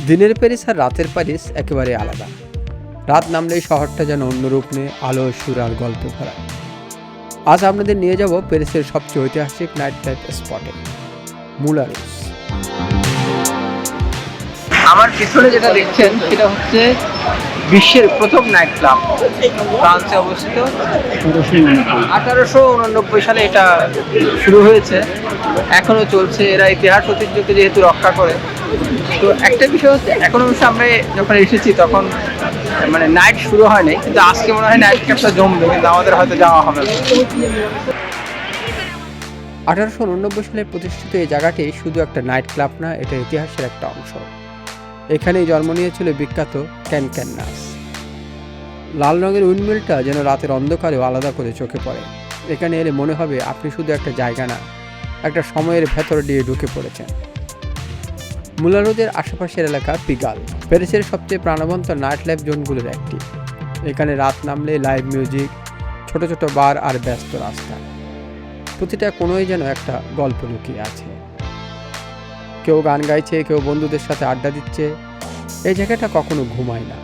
দিনের প্যারিস আর রাতের প্যারিস একেবারে আলাদা। রাত নামলেই শহরটা যেন অন্য রূপ নিয়ে আলো, সুর আর গল্পে ভরা। আজ আপনাদের নিয়ে যাব প্যারিসের সবচেয়ে ঐতিহাসিক নাইট লাইফ স্পটে, মুলারুস। আমার পিছনে যেটা দেখছেন সেটা হচ্ছে বিশ্বের প্রথম নাইট ক্লাব, ফ্রান্সে অবস্থিত। 1889 সালে এটা শুরু হয়েছে, এখনো চলছে। এরা ইতিহাস ঐতিহ্যকে যেহেতু রক্ষা করে, তো একটা বিষয় হচ্ছে এখনো আমরা যখন এসেছি তখন মানে নাইট শুরু হয়নি, কিন্তু আজকে মনে হয় নাইট ক্লাবটা জমবে, কিন্তু আমাদের হয়তো যাওয়া হবে না। 1889 সালে প্রতিষ্ঠিত এই জায়গাটি শুধু একটা নাইট ক্লাব না, এটা ইতিহাসের একটা অংশ। এখানেই জন্ম নিয়েছিল বিখ্যাত ক্যান নাচ। লাল রঙের উইন্ডমিলটা যেন রাতের অন্ধকারেও আলাদা করে চোখে পড়ে। এখানে এলে মনে হবে আপনি শুধু একটা জায়গা না, একটা সময়ের ভেতর দিয়ে ঢুকে পড়েছেন। মুলারুজের আশেপাশের এলাকা পিগাল, প্যারিসের সবচেয়ে প্রাণবন্ত নাইট লাইফ জোনগুলোর একটি। এখানে রাত নামলে লাইভ মিউজিক, ছোট ছোট বার আর ব্যস্ত রাস্তা, প্রতিটা কোনোই যেন একটা গল্প লুকিয়ে আছে। কেউ গান গাইছে, কেউ বন্ধুদের সাথে আড্ডা দিচ্ছে। এই জায়গাটা কখনো ঘুমায় না।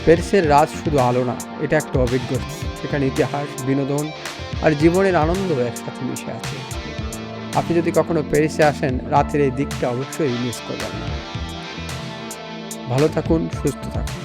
প্যারিসের রাত শুধু আলো না, এটা একটা অভিজ্ঞতা। সেখানে ইতিহাস, বিনোদন আর জীবনের আনন্দ একসাথে মিশে আছে। আপনি যদি কখনো প্যারিসে আসেন, রাতের এই দিকটা অবশ্যই মিস করবেন না। ভালো থাকুন, সুস্থ থাকুন।